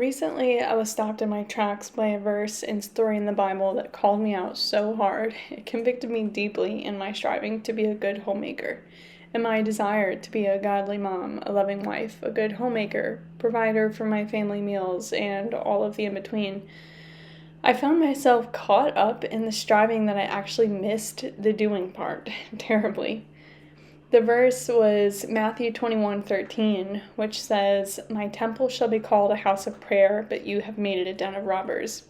Recently, I was stopped in my tracks by a verse and story in the Bible that called me out so hard. It convicted me deeply in my striving to be a good homemaker, and my desire to be a godly mom, a loving wife, a good homemaker, provider for my family meals, and all of the in between. I found myself caught up in the striving that I actually missed the doing part terribly. The verse was Matthew 21:13, which says, "My temple shall be called a house of prayer, but you have made it a den of robbers."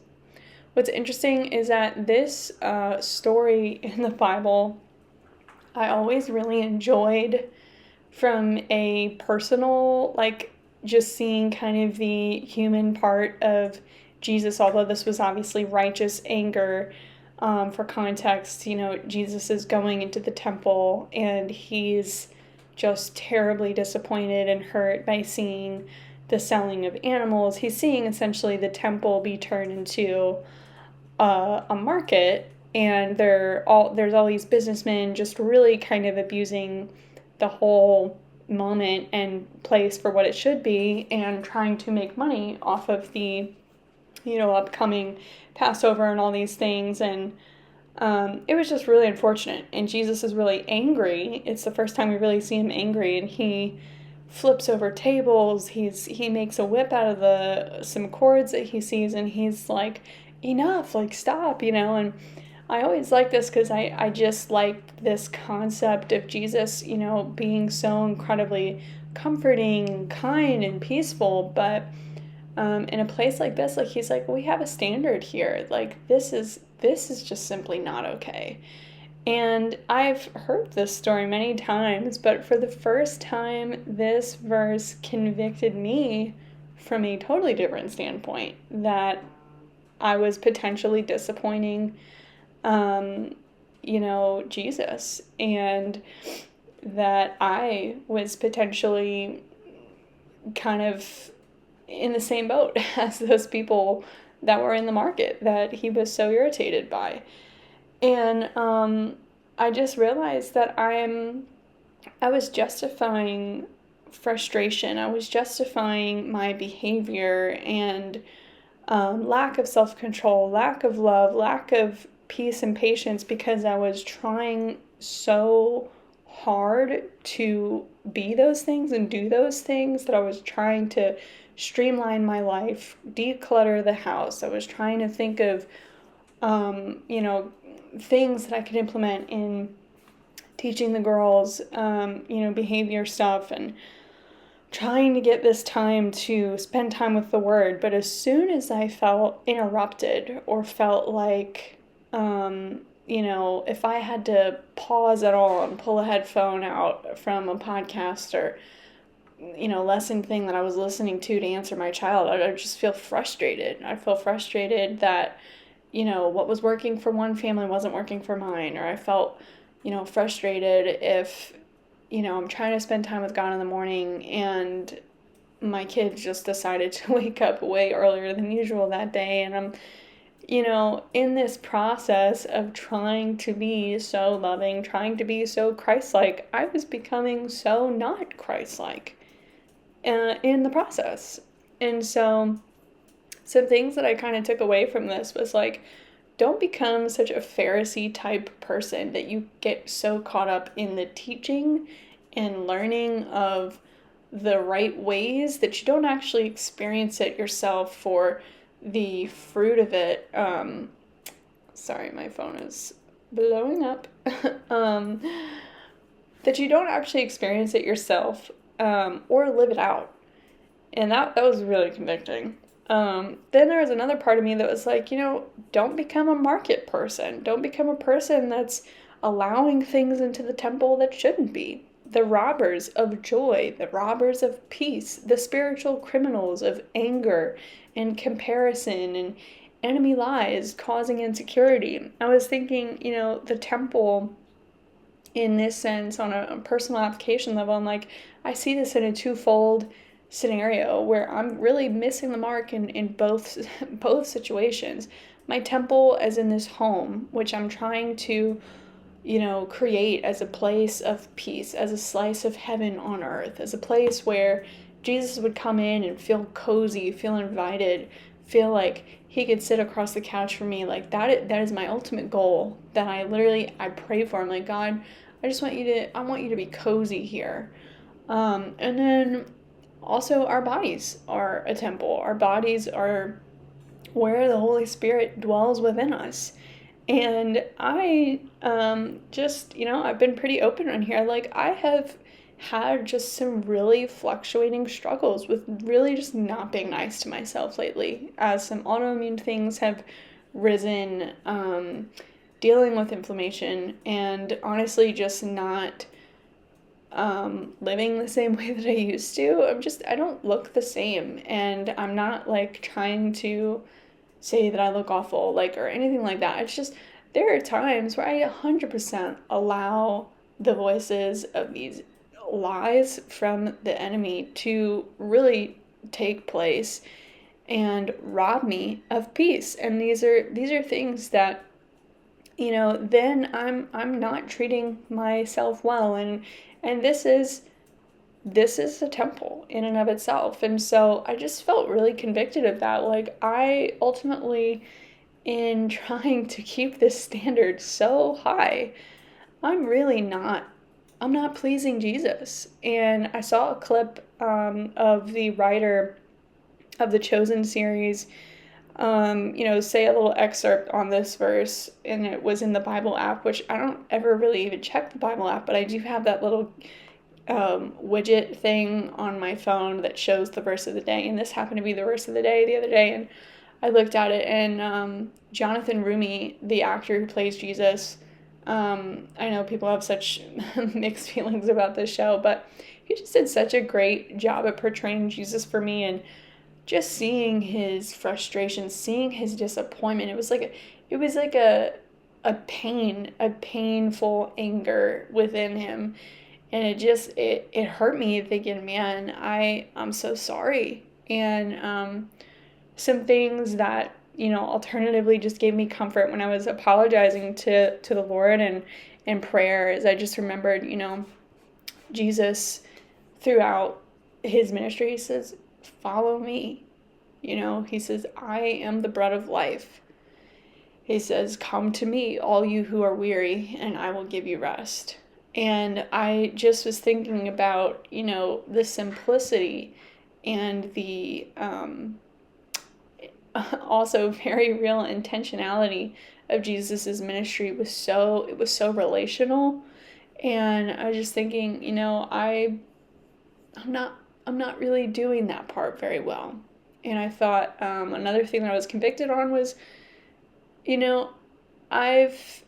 What's interesting is that this story in the Bible, I always really enjoyed from a personal, just seeing kind of the human part of Jesus, although this was obviously righteous anger. For context, Jesus is going into the temple and he's just terribly disappointed and hurt by seeing the selling of animals. He's seeing essentially the temple be turned into a market, and there's all these businessmen just really kind of abusing the whole moment and place for what it should be and trying to make money off of the upcoming Passover and all these things. And it was just really unfortunate. And Jesus is really angry. It's the first time we really see him angry, and he flips over tables. He makes a whip out of some cords that he sees, and he's like, enough, stop, And I always like this because I just like this concept of Jesus, being so incredibly comforting, kind, and peaceful, but in a place like this, he's like, we have a standard here. This is just simply not okay. And I've heard this story many times, but for the first time, this verse convicted me from a totally different standpoint, that I was potentially disappointing, Jesus, and that I was potentially kind of in the same boat as those people that were in the market that he was so irritated by. And I just realized that I was justifying frustration. I was justifying my behavior and lack of self-control, lack of love, lack of peace and patience, because I was trying so hard to be those things and do those things, that I was trying to streamline my life, declutter the house. I was trying to think of, things that I could implement in teaching the girls, behavior stuff, and trying to get this time to spend time with the Word. But as soon as I felt interrupted or felt like, if I had to pause at all and pull a headphone out from a podcast or lesson thing that I was listening to answer my child, I'd just feel frustrated. I'd feel frustrated that, what was working for one family wasn't working for mine. Or I felt, frustrated if, I'm trying to spend time with God in the morning and my kid just decided to wake up way earlier than usual that day. And I'm, in this process of trying to be so loving, trying to be so Christlike, I was becoming so not Christlike in the process. And so some things that I kind of took away from this was don't become such a Pharisee type person that you get so caught up in the teaching and learning of the right ways that you don't actually experience it yourself for the fruit of it. Sorry, my phone is blowing up. That you don't actually experience it yourself, or live it out. And that was really convicting. Then there was another part of me that was don't become a market person. Don't become a person that's allowing things into the temple that shouldn't be. The robbers of joy, the robbers of peace, the spiritual criminals of anger and comparison and enemy lies causing insecurity. I was thinking, the temple in this sense on a personal application level, I see this in a twofold scenario where I'm really missing the mark in both situations. My temple as in this home, which I'm trying to, create as a place of peace, as a slice of heaven on earth, as a place where Jesus would come in and feel cozy, feel invited, feel like he could sit across the couch for me. Like that is my ultimate goal, that I pray for. I'm like, God, I want you to be cozy here. And then also our bodies are a temple. Our bodies are where the Holy Spirit dwells within us. And I I've been pretty open on here. Like, I have had just some really fluctuating struggles with really just not being nice to myself lately, as some autoimmune things have risen, dealing with inflammation, and honestly just not living the same way that I used to. I don't look the same, and I'm not like trying to say that I look awful, like, or anything like that. It's just, there are times where I 100% allow the voices of these lies from the enemy to really take place and rob me of peace. And these are things that, then I'm not treating myself well, and this is a temple in and of itself. And so I just felt really convicted of that. Like, I ultimately, in trying to keep this standard so high, I'm not pleasing Jesus. And I saw a clip of the writer of the Chosen series, say a little excerpt on this verse, and it was in the Bible app, which I don't ever really even check the Bible app, but I do have that little widget thing on my phone that shows the verse of the day, and this happened to be the verse of the day the other day, and I looked at it, and Jonathan Rumi, the actor who plays Jesus, I know people have such mixed feelings about this show, but he just did such a great job at portraying Jesus for me, and just seeing his frustration, seeing his disappointment. It was like a painful anger within him. And it hurt me, thinking, man, I'm so sorry. And some things that, alternatively just gave me comfort when I was apologizing to the Lord and in prayer, is I just remembered, Jesus throughout his ministry, he says, follow me. He says, I am the bread of life. He says, come to me, all you who are weary, and I will give you rest. And I just was thinking about, the simplicity and the also very real intentionality of Jesus's ministry. It was so relational. And I was just thinking, I'm not really doing that part very well. And I thought another thing that I was convicted on was, I've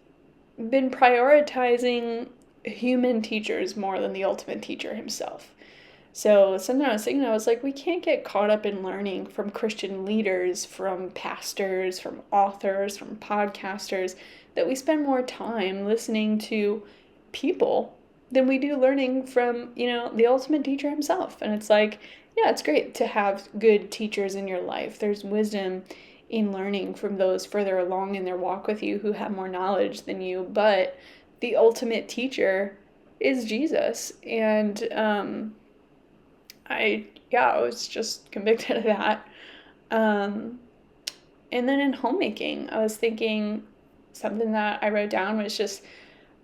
been prioritizing human teachers more than the ultimate teacher himself. So something I was thinking, I was like, we can't get caught up in learning from Christian leaders, from pastors, from authors, from podcasters, that we spend more time listening to people than we do learning from, the ultimate teacher himself. And it's like, yeah, it's great to have good teachers in your life. There's wisdom in learning from those further along in their walk with you who have more knowledge than you, but the ultimate teacher is Jesus. And I was just convicted of that. And then in homemaking, I was thinking, something that I wrote down was just,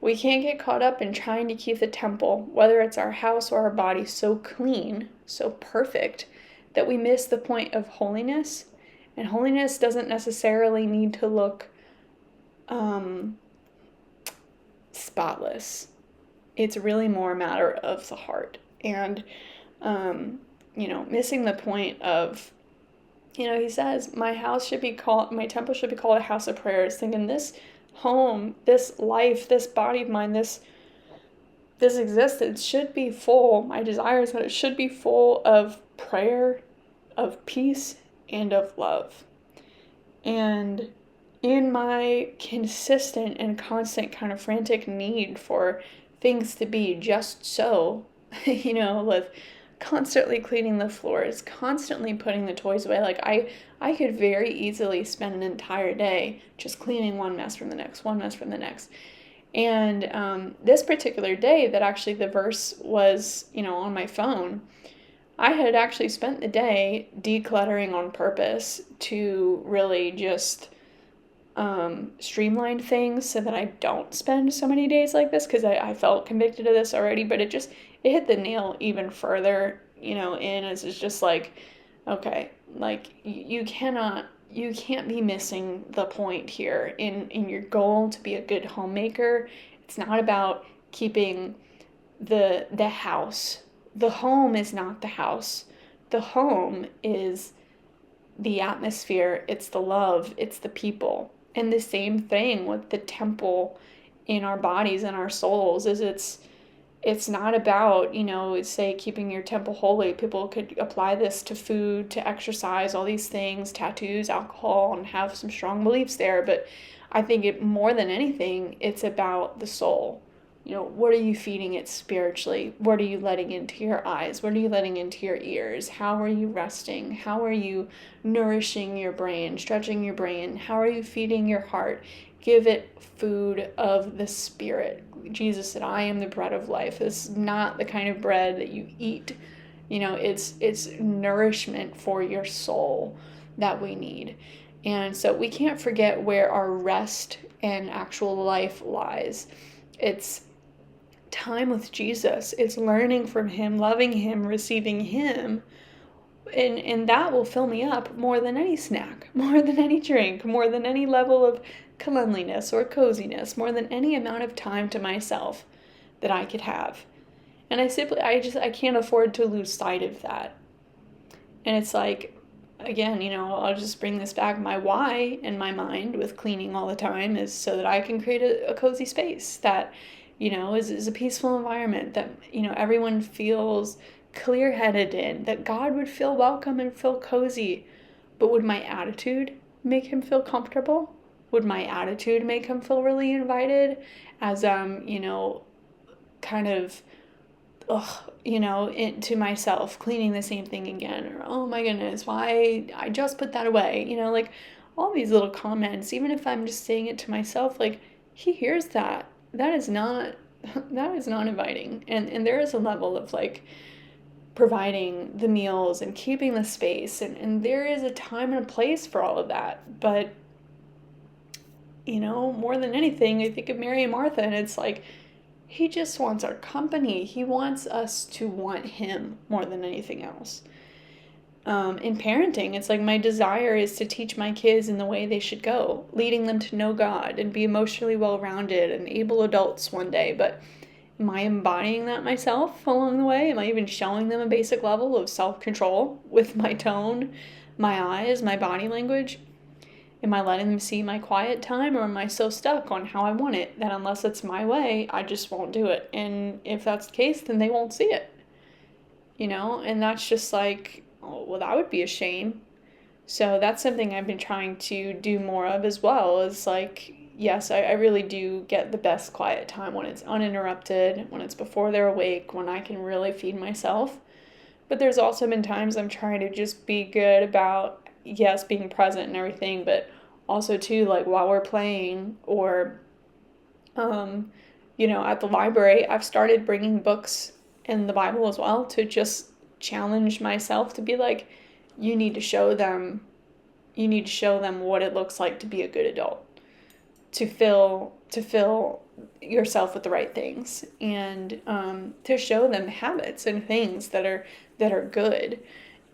we can't get caught up in trying to keep the temple, whether it's our house or our body, so clean, so perfect, that we miss the point of holiness. And holiness doesn't necessarily need to look spotless. It's really more a matter of the heart. And missing the point of, he says, my temple should be called a house of prayers, thinking this home, this life, this body of mine, this existence should be full. My desire is that it should be full of prayer, of peace, and of love. And in my consistent and constant kind of frantic need for things to be just so, with constantly cleaning the floors, constantly putting the toys away. Like, I could very easily spend an entire day just cleaning one mess from the next. And this particular day that actually the verse was, on my phone, I had actually spent the day decluttering on purpose to really just streamline things so that I don't spend so many days like this, because I felt convicted of this already, but it hit the nail even further, in as it's just like, okay, like you can't be missing the point here in your goal to be a good homemaker. It's not about keeping the house. The home is not the house. The home is the atmosphere, it's the love, it's the people. And the same thing with the temple in our bodies and our souls is it's not about, say keeping your temple holy. People could apply this to food, to exercise, all these things, tattoos, alcohol, and have some strong beliefs there. But I think more than anything, it's about the soul. What are you feeding it spiritually? What are you letting into your eyes? What are you letting into your ears? How are you resting? How are you nourishing your brain, stretching your brain? How are you feeding your heart? Give it food of the Spirit. Jesus said, I am the bread of life. It's not the kind of bread that you eat. It's nourishment for your soul that we need. And so we can't forget where our rest and actual life lies. It's time with Jesus. It's learning from him, loving him, receiving him. And that will fill me up more than any snack, more than any drink, more than any level of cleanliness or coziness, more than any amount of time to myself that I could have. And I can't afford to lose sight of that. And it's like, again, I'll just bring this back. My why in my mind with cleaning all the time is so that I can create a cozy space that is a peaceful environment that, everyone feels clear-headed in, that God would feel welcome and feel cozy. But would my attitude make him feel comfortable? Would my attitude make him feel really invited? As kind of, into myself, cleaning the same thing again, or oh my goodness, why I just put that away, like all these little comments, even if I'm just saying it to myself, like he hears that. That is not inviting. And there is a level of like providing the meals and keeping the space, and there is a time and a place for all of that. But more than anything, I think of Mary and Martha, and it's like he just wants our company. He wants us to want him more than anything else. In parenting, it's like my desire is to teach my kids in the way they should go, leading them to know God and be emotionally well-rounded and able adults one day. But am I embodying that myself along the way? Am I even showing them a basic level of self-control with my tone, my eyes, my body language? Am I letting them see my quiet time, or am I so stuck on how I want it that unless it's my way, I just won't do it? And if that's the case, then they won't see it. And that's just like, oh, well, that would be a shame. So that's something I've been trying to do more of as well, is like, yes, I really do get the best quiet time when it's uninterrupted, when it's before they're awake, when I can really feed myself. But there's also been times I'm trying to just be good about, yes, being present and everything, but also too, like while we're playing or, at the library, I've started bringing books in the Bible as well to just challenge myself to be like, you need to show them what it looks like to be a good adult, to fill yourself with the right things, and to show them habits and things that are good.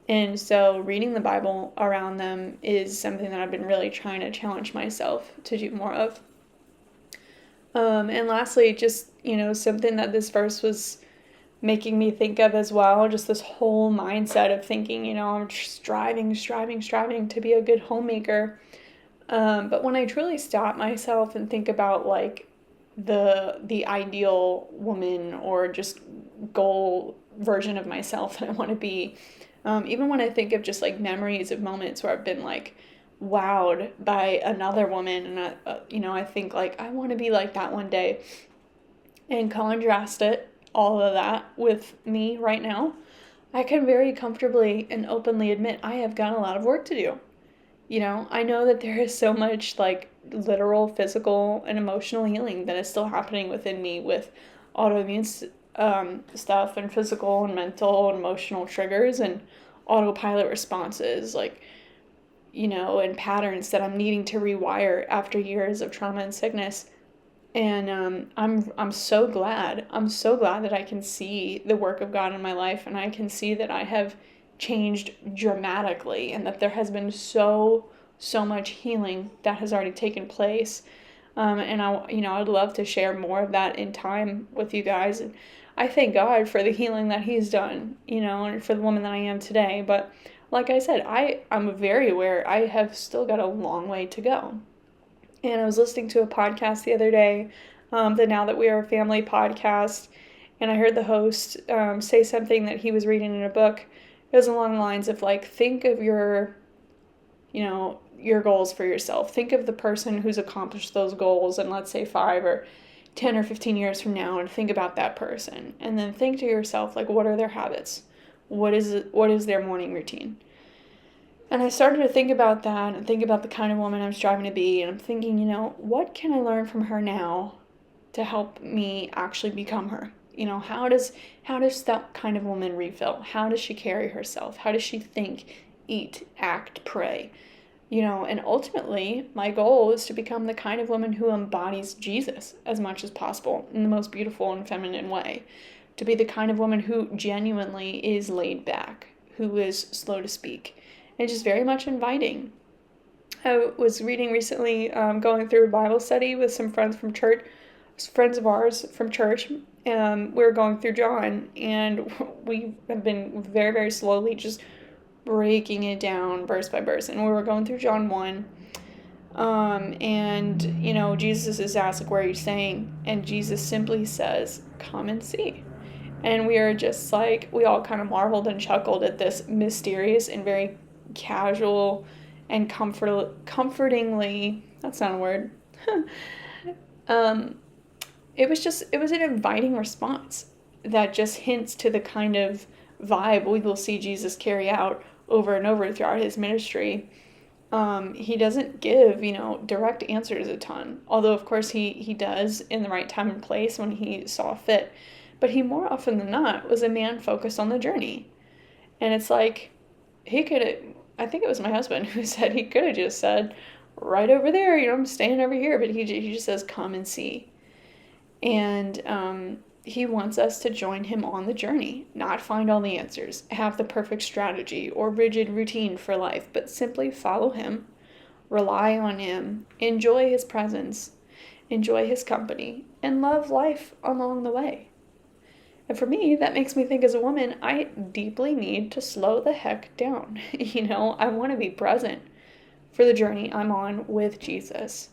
And so reading the Bible around them is something that I've been really trying to challenge myself to do more of. And lastly, just, something that this verse was making me think of as well, just this whole mindset of thinking, I'm striving to be a good homemaker. But when I truly stop myself and think about like the ideal woman or just goal version of myself that I want to be, even when I think of just like memories of moments where I've been like wowed by another woman, and I think like I want to be like that one day, and contrast all of that with me right now, I can very comfortably and openly admit I have got a lot of work to do. I know that there is so much like literal, physical, and emotional healing that is still happening within me with autoimmune stuff and physical and mental and emotional triggers and autopilot responses, like, and patterns that I'm needing to rewire after years of trauma and sickness. And I'm so glad. I'm so glad that I can see the work of God in my life, and I can see that I have changed dramatically, and that there has been so much healing that has already taken place. And I'd love to share more of that in time with you guys. And I thank God for the healing that He's done, and for the woman that I am today. But like I said, I'm very aware I have still got a long way to go. And I was listening to a podcast the other day, the Now That We Are a Family podcast, and I heard the host say something that he was reading in a book. It was along the lines of, like, think of your goals for yourself. Think of the person who's accomplished those goals in, let's say, 5 or 10 or 15 years from now, and think about that person. And then think to yourself, like, what are their habits? What is their morning routine? And I started to think about that and think about the kind of woman I'm striving to be. And I'm thinking, what can I learn from her now to help me actually become her? How does that kind of woman refill? How does she carry herself? How does she think, eat, act, pray? And ultimately, my goal is to become the kind of woman who embodies Jesus as much as possible in the most beautiful and feminine way. To be the kind of woman who genuinely is laid back, who is slow to speak, and just very much inviting. I was reading recently, going through a Bible study with some friends from church, friends of ours from church. We were going through John, and we have been very, very slowly just breaking it down verse by verse. And we were going through John 1, and, Jesus is asked, like, where are you staying? And Jesus simply says, come and see. And we are just like, we all kind of marveled and chuckled at this mysterious and very casual and comfortingly, that's not a word. It was an inviting response that just hints to the kind of vibe we will see Jesus carry out over and over throughout his ministry. He doesn't give, direct answers a ton, although of course he does in the right time and place when he saw fit. But he, more often than not, was a man focused on the journey. And it's like, I think it was my husband who said he could have just said, right over there, I'm staying over here. But he just says, come and see. And he wants us to join him on the journey, not find all the answers, have the perfect strategy or rigid routine for life, but simply follow him, rely on him, enjoy his presence, enjoy his company, and love life along the way. And for me, that makes me think, as a woman, I deeply need to slow the heck down. I want to be present for the journey I'm on with Jesus.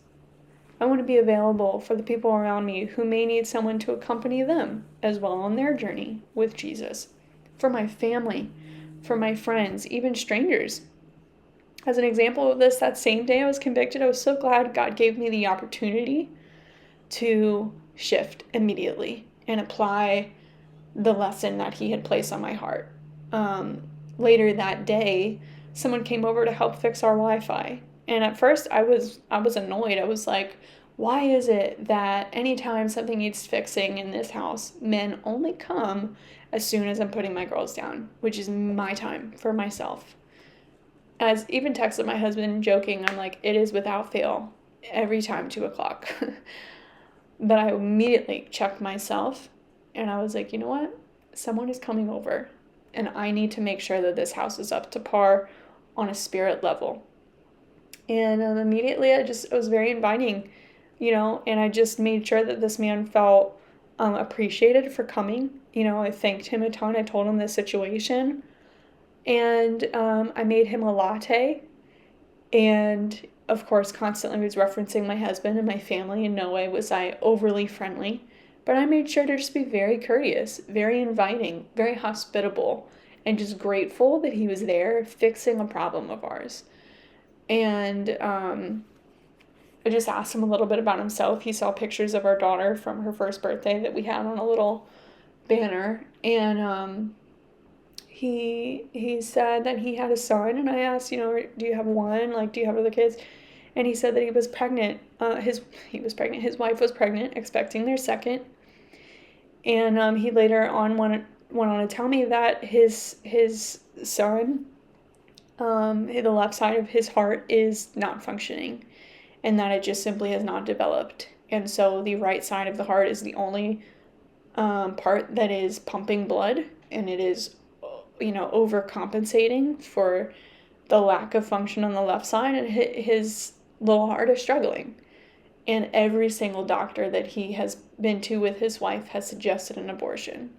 I want to be available for the people around me who may need someone to accompany them as well on their journey with Jesus. For my family, for my friends, even strangers. As an example of this, that same day I was convicted, I was so glad God gave me the opportunity to shift immediately and apply the lesson that he had placed on my heart. Later that day, someone came over to help fix our Wi-Fi. And at first I was annoyed. I was like, why is it that anytime something needs fixing in this house, men only come as soon as I'm putting my girls down, which is my time for myself? As even texted my husband joking, I'm like, it is without fail every time 2:00. But I immediately checked myself. And I was like, you know what? Someone is coming over, and I need to make sure that this house is up to par on a spirit level. And immediately I was very inviting, and I just made sure that this man felt appreciated for coming. I thanked him a ton. I told him the situation, and I made him a latte. And of course, constantly was referencing my husband and my family. In no way was I overly friendly. But I made sure to just be very courteous, very inviting, very hospitable, and just grateful that he was there fixing a problem of ours. And I just asked him a little bit about himself. He saw pictures of our daughter from her first birthday that we had on a little banner. And he said that he had a son. And I asked, do you have one? Like, do you have other kids? And he said that he was pregnant. He was pregnant. His wife was pregnant, expecting their second. And he later on went on to tell me that his son, the left side of his heart is not functioning, and that it just simply has not developed. And so the right side of the heart is the only part that is pumping blood, and it is, overcompensating for the lack of function on the left side, and his little heart is struggling. And every single doctor that he has been to with his wife has suggested an abortion.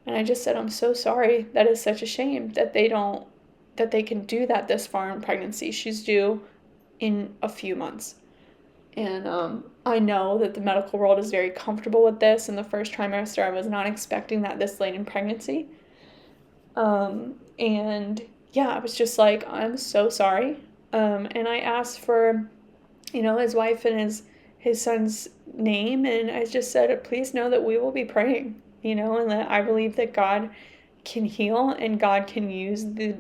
And I just said, I'm so sorry. That is such a shame that they can do that this far in pregnancy. She's due in a few months. And I know that the medical world is very comfortable with this. In the first trimester, I was not expecting that this late in pregnancy. And yeah, I was just like, I'm so sorry. And I asked for, his wife and his son's name. And I just said, please know that we will be praying, and that I believe that God can heal and God can use the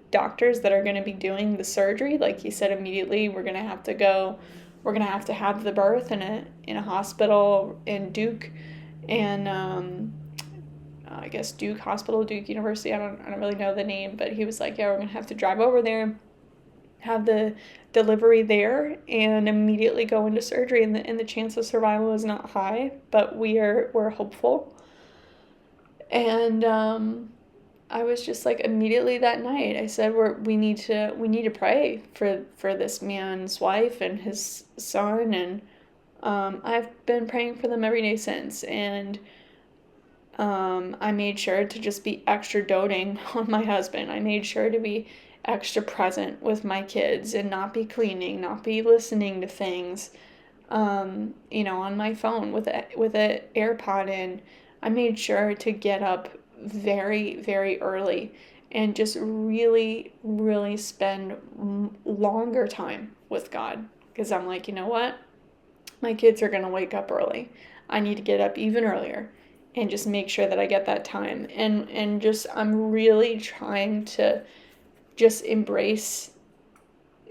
doctors that are going to be doing the surgery. Like he said, immediately we're going to have to have the birth in a hospital in Duke, and I guess Duke Hospital, Duke University. I don't really know the name, but he was like, yeah, we're going to have to drive over there, have the delivery there, and immediately go into surgery. And the chance of survival is not high, but we're hopeful. And I was just like, immediately that night, I said, we need to pray for this man's wife and his son, and I've been praying for them every day since. And I made sure to just be extra doting on my husband. I made sure to be extra present with my kids and not be cleaning, not be listening to things, on my phone with a AirPod in. I made sure to get up very, very early and just really, really spend longer time with God. Because I'm like, you know what? My kids are going to wake up early. I need to get up even earlier and just make sure that I get that time. And just, I'm really trying to just embrace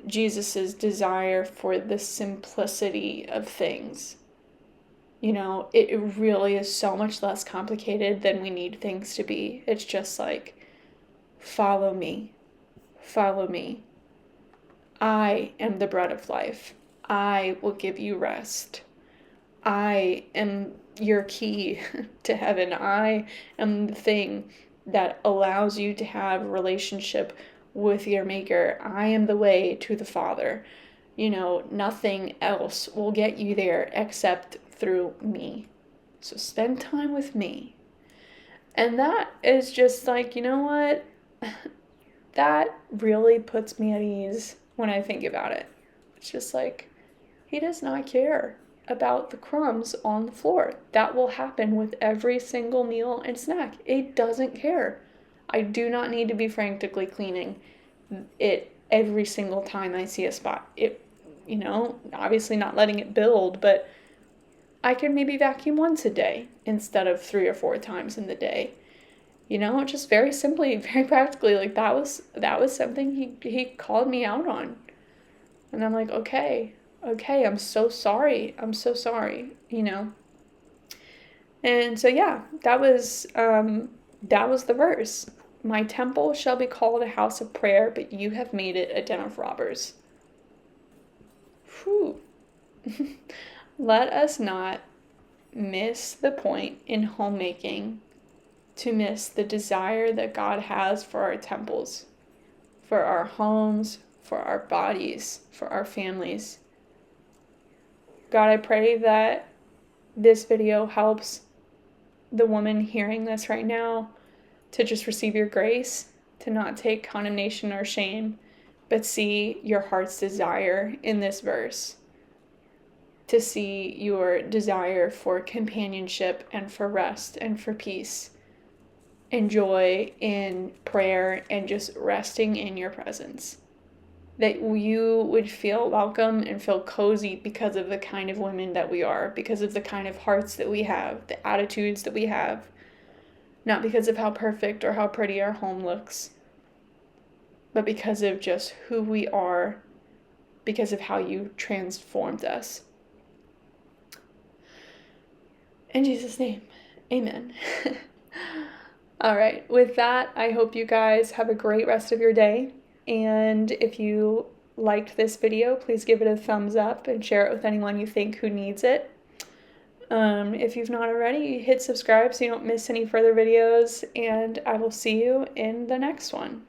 Jesus's desire for the simplicity of things. It really is so much less complicated than we need things to be. It's just like, follow me. Follow me. I am the bread of life. I will give you rest. I am your key to heaven. I am the thing that allows you to have a relationship with your Maker. I am the way to the Father. Nothing else will get you there except through me. So spend time with me. And that is just like, you know what? That really puts me at ease when I think about it. It's just like, he does not care about the crumbs on the floor. That will happen with every single meal and snack. It doesn't care. I do not need to be frantically cleaning it every single time I see a spot. Obviously not letting it build, but I could maybe vacuum once a day instead of 3 or 4 times in the day. Just very simply, very practically, like that was something he called me out on. And I'm like, okay, I'm so sorry. And so yeah, that was the verse. My temple shall be called a house of prayer, but you have made it a den of robbers. Whew. Let us not miss the point in homemaking to miss the desire that God has for our temples, for our homes, for our bodies, for our families. God, I pray that this video helps the woman hearing this right now to just receive your grace, to not take condemnation or shame, but see your heart's desire in this verse, to see your desire for companionship and for rest and for peace and joy in prayer and just resting in your presence. That you would feel welcome and feel cozy because of the kind of women that we are, because of the kind of hearts that we have, the attitudes that we have, not because of how perfect or how pretty our home looks, but because of just who we are, because of how you transformed us. In Jesus' name, Amen. All right, with that, I hope you guys have a great rest of your day. And if you liked this video, please give it a thumbs up and share it with anyone you think who needs it. If you've not already, hit subscribe so you don't miss any further videos, and I will see you in the next one.